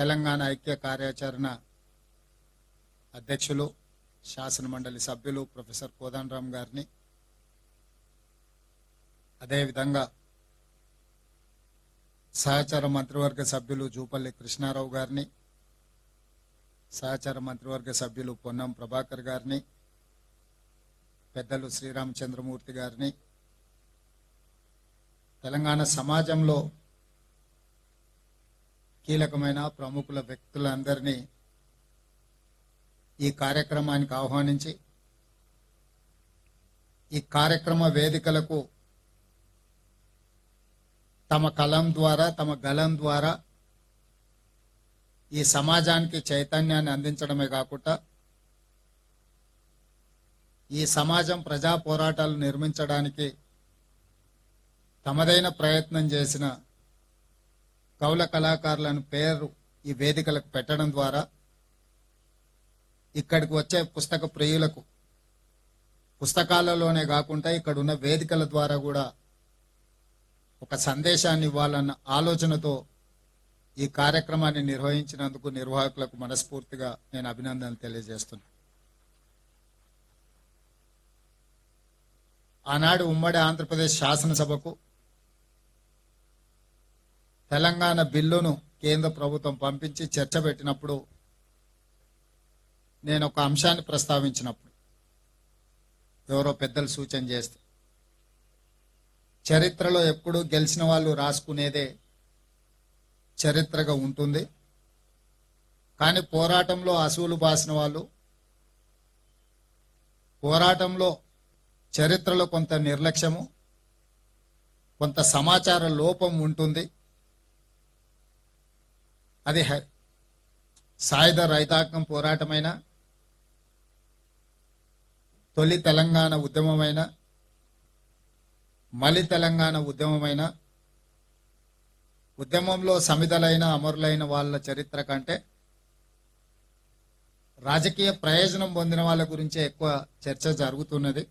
తెలంగాణ ఐక్య కార్యాచరణ అధ్యక్షులు శాసన మండలి సభ్యులు ప్రొఫెసర్ కోదండరామ్ గారిని, అదేవిధంగా సహచార మంత్రివర్గ సభ్యులు జూపల్లి కృష్ణారావు గారిని, సహచార మంత్రివర్గ సభ్యులు పొన్నం ప్రభాకర్ గారిని, పెద్దలు శ్రీరామచంద్రమూర్తి గారిని, తెలంగాణ సమాజంలో కీలకమైన ప్రముఖుల వ్యక్తులందరినీ ఈ కార్యక్రమానికి ఆహ్వానించి ఈ కార్యక్రమ వేదికలకు తమ కలం ద్వారా, తమ గలం ద్వారా ఈ సమాజానికి చైతన్యాన్ని అందించడమే కాకుండా ఈ సమాజం ప్రజా పోరాటాలు నిర్మించడానికి తమదైన ప్రయత్నం చేసిన కౌల కళాకారులను పేరు ఈ వేదికలకు పెట్టడం ద్వారా ఇక్కడికి వచ్చే పుస్తక ప్రియులకు పుస్తకాలలోనే కాకుండా ఇక్కడ ఉన్న వేదికల ద్వారా కూడా ఒక సందేశాన్ని ఇవ్వాలన్న ఆలోచనతో ఈ కార్యక్రమాన్ని నిర్వహించినందుకు నిర్వాహకులకు మనస్ఫూర్తిగా నేను అభినందనలు తెలియజేస్తున్నాను. ఆనాడు ఉమ్మడి ఆంధ్రప్రదేశ్ శాసనసభకు తెలంగాణ బిల్లును కేంద్ర ప్రభుత్వం పంపించి చర్చ పెట్టినప్పుడు నేను ఒక అంశాన్ని ప్రస్తావించినప్పుడు ఎవరో పెద్దలు సూచన చేస్తే, చరిత్రలో ఎప్పుడు గెలిచిన వాళ్ళు రాసుకునేదే చరిత్రగా ఉంటుంది, కానీ పోరాటంలో అసూలు బాసిన వాళ్ళు, పోరాటంలో చరిత్రలో కొంత నిర్లక్ష్యము, కొంత సమాచార లోపం ఉంటుంది. అది సాయుధ రైతాంగం పోరాటమైన, తొలి తెలంగాణ ఉద్యమమైన, మలి తెలంగాణ ఉద్యమమైన, ఉద్యమంలో సమిధలైన అమరులైన వాళ్ళ చరిత్ర కంటే రాజకీయ ప్రయోజనం పొందిన వాళ్ళ గురించే ఎక్కువ చర్చ జరుగుతున్నది.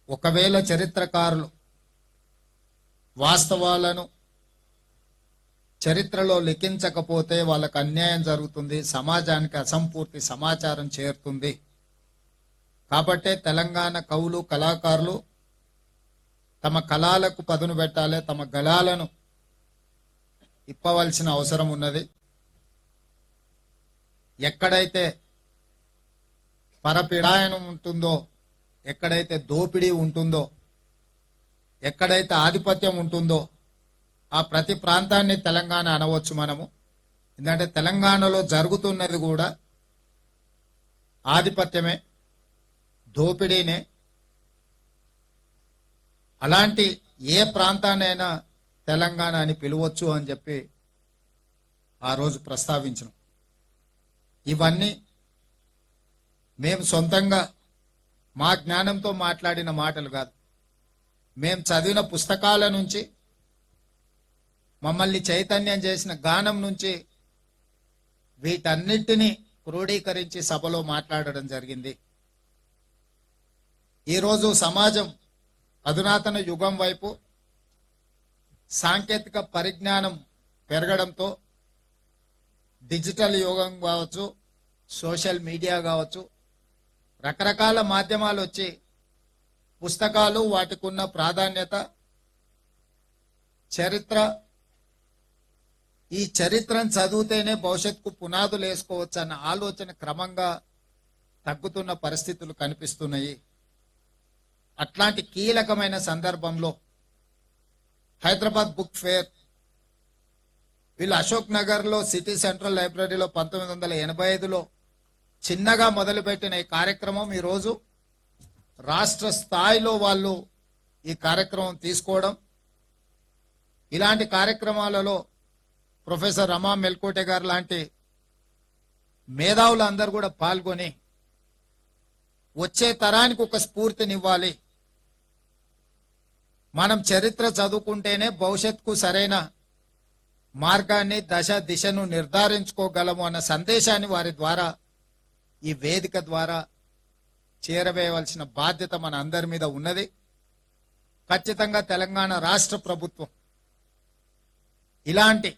ఒకవేళ చరిత్రకారులు వాస్తవాలను చరిత్రలో లిఖించకపోతే వాళ్ళకు అన్యాయం జరుగుతుంది, సమాజానికి అసంపూర్తి సమాచారం చేరుతుంది. కాబట్టే తెలంగాణ కవులు కళాకారులు తమ కళలకు పదును పెట్టాలి, తమ గళాలను ఇప్పవలసిన అవసరం ఉన్నది. ఎక్కడైతే పరపీడాయనం ఉంటుందో, ఎక్కడైతే దోపిడీ ఉంటుందో, ఎక్కడైతే ఆధిపత్యం ఉంటుందో ఆ ప్రతి ప్రాంతాన్ని తెలంగాణ అనవచ్చు మనము. ఎందుకంటే తెలంగాణలో జరుగుతున్నది కూడా ఆధిపత్యమే, దోపిడీనే. అలాంటి ఏ ప్రాంతాన్నైనా తెలంగాణ అని పిలవచ్చు అని చెప్పి ఆ రోజు ప్రస్తావించను. ఇవన్నీ మేము సొంతంగా మా జ్ఞానంతో మాట్లాడిన మాటలు కాదు, మేము చదివిన పుస్తకాల నుంచి, మమ్మల్ని చైతన్యం చేసిన గానం నుంచి వీటన్నిటినీ క్రోడీకరించి సభలో మాట్లాడడం జరిగింది. ఈరోజు సమాజం అధునాతన యుగం వైపు సాంకేతిక పరిజ్ఞానం పెరగడంతో డిజిటల్ యుగం కావచ్చు, సోషల్ మీడియా కావచ్చు, రకరకాల మాధ్యమాలు వచ్చి పుస్తకాలు, వాటికి ఉన్న ప్రాధాన్యత, చరిత్ర, ఈ చరిత్రను చదివితేనే భవిష్యత్తుకు పునాదులు వేసుకోవచ్చు అన్న ఆలోచన క్రమంగా తగ్గుతున్న పరిస్థితులు కనిపిస్తున్నాయి. అట్లాంటి కీలకమైన సందర్భంలో హైదరాబాద్ బుక్ ఫేర్ వీళ్ళు అశోక్ నగర్లో సిటీ సెంట్రల్ లైబ్రరీలో 1985లో చిన్నగా మొదలుపెట్టిన ఈ కార్యక్రమం ఈరోజు రాష్ట్ర స్థాయిలో వాళ్ళు ఈ కార్యక్రమం తీసుకోవడం, ఇలాంటి కార్యక్రమాలలో ప్రొఫెసర్ రమా మెల్కోటే గారు లాంటి మేధావులు అందరూ కూడా పాల్గొని వచ్చే తరానికి ఒక స్ఫూర్తినివ్వాలి. మనం చరిత్ర చదువుకుంటేనే భవిష్యత్తుకు సరైన మార్గాన్ని, దిశను నిర్ధారించుకోగలము అన్న సందేశాన్ని వారి ద్వారా, ఈ వేదిక ద్వారా చేరవేయవలసిన బాధ్యత మన అందరి మీద ఉన్నది. ఖచ్చితంగా తెలంగాణ రాష్ట్ర ప్రభుత్వం ఇలాంటి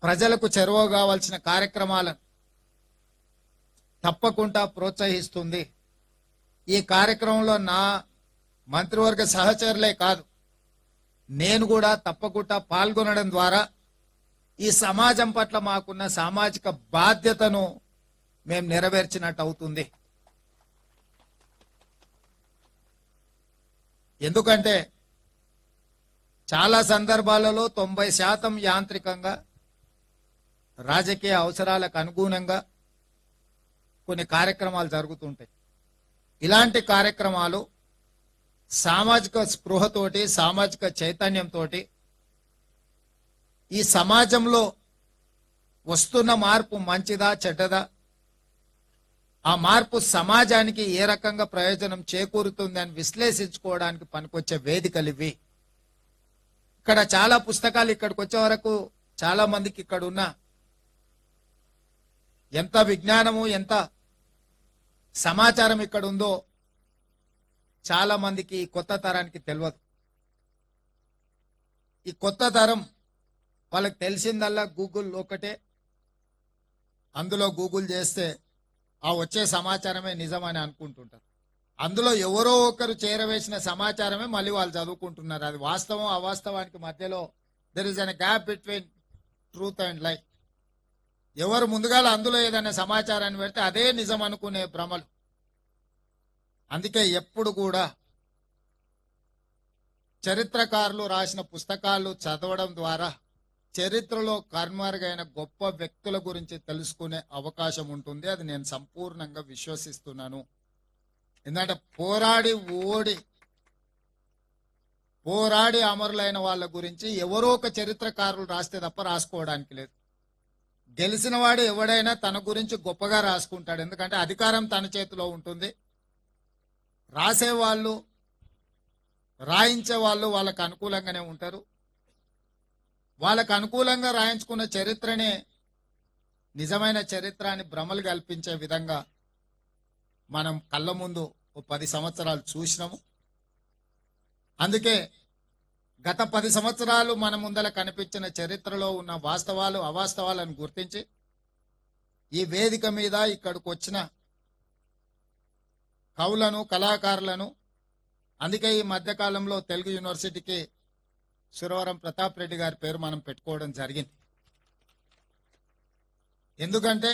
ప్రజలకు చేరువ కావాల్సిన కార్యక్రమాలను తప్పకుండా ప్రోత్సహిస్తుంది. ఈ కార్యక్రమంలో నా మంత్రివర్గ సహచరులే కాదు, నేను కూడా తప్పకుండా పాల్గొనడం ద్వారా ఈ సమాజం పట్ల మాకున్న సామాజిక బాధ్యతను మేము నెరవేర్చినట్టు అవుతుంది. ఎందుకంటే చాలా సందర్భాలలో 90% యాంత్రికంగా రాజకీయ అవసరాలకు అనుగుణంగా కొన్ని కార్యక్రమాలు జరుగుతుంటాయి. ఇలాంటి కార్యక్రమాలు సామాజిక స్పృహతోటి, సామాజిక చైతన్యంతో ఈ సమాజంలో వస్తున్న మార్పు మంచిదా చెడ్డదా, ఆ మార్పు సమాజానికి ఏ రకంగా ప్రయోజనం చేకూరుతుంది అని విశ్లేషించుకోవడానికి పనికొచ్చే వేదికలు ఇవి. ఇక్కడ చాలా పుస్తకాలు ఇక్కడికి వచ్చే వరకు చాలా మందికి ఇక్కడ ఉన్న ఎంత విజ్ఞానము ఎంత సమాచారం ఇక్కడ ఉందో చాలా మందికి కొత్త తరానికి తెలియదు. ఈ కొత్త తరం వాళ్ళకి తెలిసిందల్లా గూగుల్ ఒకటే, అందులో గూగుల్ చేస్తే ఆ వచ్చే సమాచారమే నిజమని అనుకుంటుంటారు. అందులో ఎవరో ఒకరు చేరవేసిన సమాచారమే మళ్ళీ వాళ్ళు చదువుకుంటున్నారు. అది వాస్తవం అవాస్తవానికి మధ్యలో there is an gap between truth and లై. ఎవరు ముందుగా అందులో ఏదైనా సమాచారాన్ని పెడితే అదే నిజం అనుకునే భ్రమలు. అందుకే ఎప్పుడు కూడా చరిత్రకారులు రాసిన పుస్తకాలు చదవడం ద్వారా చరిత్రలో కనుమరుగైన గొప్ప వ్యక్తుల గురించి తెలుసుకునే అవకాశం ఉంటుంది. అది నేను సంపూర్ణంగా విశ్వసిస్తున్నాను. ఎందుకంటే పోరాడి అమరులైన వాళ్ళ గురించి ఎవరో ఒక చరిత్రకారులు రాస్తే తప్ప రాసుకోవడానికి లేదు. గెలిచిన వాడు ఎవడైనా తన గురించి గొప్పగా రాసుకుంటాడు, ఎందుకంటే అధికారం తన చేతిలో ఉంటుంది. రాసేవాళ్ళు రాయించే వాళ్ళు వాళ్ళకు అనుకూలంగానే ఉంటారు. వాళ్ళకు అనుకూలంగా రాయించుకున్న చరిత్రనే నిజమైన చరిత్ర అని భ్రమలు కల్పించే విధంగా మనం కళ్ళ ముందు 10 సంవత్సరాలు చూసినాము. అందుకే గత 10 సంవత్సరాలు మన ముందర కనిపించిన చరిత్రలో ఉన్న వాస్తవాలు అవాస్తవాలను గుర్తించి ఈ వేదిక మీద ఇక్కడికి వచ్చిన కవులను కళాకారులను, అందుకే ఈ మధ్యకాలంలో తెలుగు యూనివర్సిటీకి సురవరం ప్రతాప్ రెడ్డి గారి పేరు మనం పెట్టుకోవడం జరిగింది. ఎందుకంటే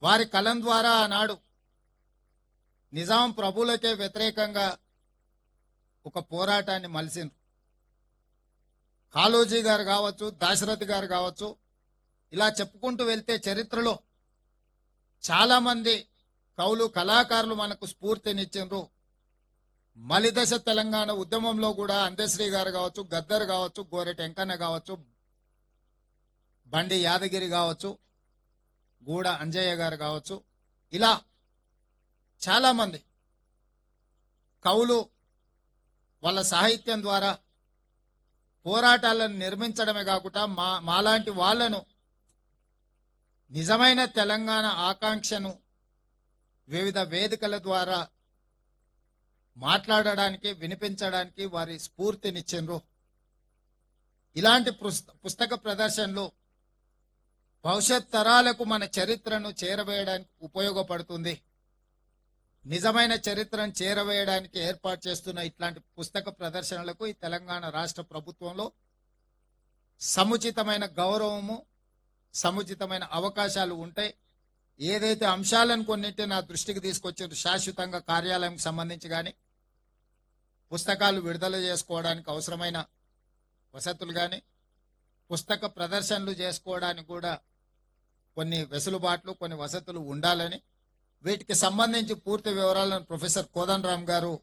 వారి కలం ద్వారా ఆనాడు నిజాం ప్రభులకే వ్యతిరేకంగా ఒక పోరాటాన్ని మలిసిండ్రు. కాళోజీ గారు కావచ్చు, దాశరథి గారు కావచ్చు, ఇలా చెప్పుకుంటూ వెళ్తే చరిత్రలో చాలా మంది కవులు కళాకారులు మనకు స్ఫూర్తినిచ్చిండ్రు. మలిదశ తెలంగాణ ఉద్యమంలో కూడా అందశ్రీ గారు కావచ్చు, గద్దర్ కావచ్చు, గోరెటి వెంకన్న కావచ్చు, బండి యాదగిరి కావచ్చు, గూడ అంజయ్య గారు కావచ్చు, ఇలా చాలా మంది కవులు వాళ్ళ సాహిత్యం ద్వారా పోరాటాలను నిర్మించడమే కాకుండా మాలాంటి వాళ్ళను నిజమైన తెలంగాణ ఆకాంక్షను వివిధ వేదికల ద్వారా మాట్లాడడానికి, వినిపించడానికి వారి స్ఫూర్తినిచ్చిండ్రు. ఇలాంటి పుస్తక ప్రదర్శనలు భవిష్యత్ తరాలకు మన చరిత్రను చేరవేయడానికి ఉపయోగపడుతుంది. నిజమైన చరిత్రను చేరవేయడానికి ఏర్పాటు చేస్తున్న ఇట్లాంటి పుస్తక ప్రదర్శనలకు ఈ తెలంగాణ రాష్ట్ర ప్రభుత్వంలో సముచితమైన గౌరవము, సముచితమైన అవకాశాలు ఉంటాయి. ఏదైతే అంశాలను కొన్నింటి నా దృష్టికి తీసుకొచ్చారు, శాశ్వతంగా కార్యాలయంకి సంబంధించి కానీ, పుస్తకాలు విడుదల చేసుకోవడానికి అవసరమైన వసతులు కానీ, పుస్తక ప్రదర్శనలు చేసుకోవడానికి కూడా కొన్ని వెసులుబాట్లు, కొన్ని వసతులు ఉండాలని, వీటికి సంబంధించి పూర్తి వివరాలను ప్రొఫెసర్ కోదండరామ్ గారు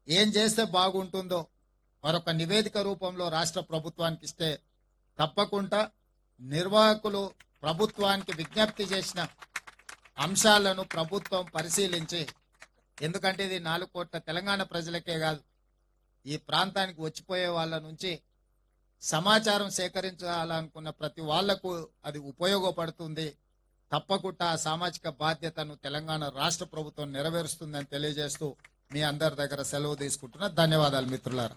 ఏం చేస్తే బాగుంటుందో మరొక నివేదిక రూపంలో రాష్ట్ర ప్రభుత్వానికి ఇస్తే తప్పకుండా నిర్వాహకులు ప్రభుత్వానికి విజ్ఞప్తి చేసిన అంశాలను ప్రభుత్వం పరిశీలించి, ఎందుకంటే ఇది 4 కోట్ల తెలంగాణ ప్రజలకే కాదు, ఈ ప్రాంతానికి వచ్చిపోయే వాళ్ళ నుంచి సమాచారం సేకరించాలనుకున్న ప్రతి వాళ్లకు అది ఉపయోగపడుతుంది. తప్పకుండా ఆ సామాజిక బాధ్యతను తెలంగాణ రాష్ట్ర ప్రభుత్వం నెరవేరుస్తుందని తెలియజేస్తూ మీ అందరి దగ్గర సెలవు తీసుకుంటున్నా. ధన్యవాదాలు మిత్రులారా.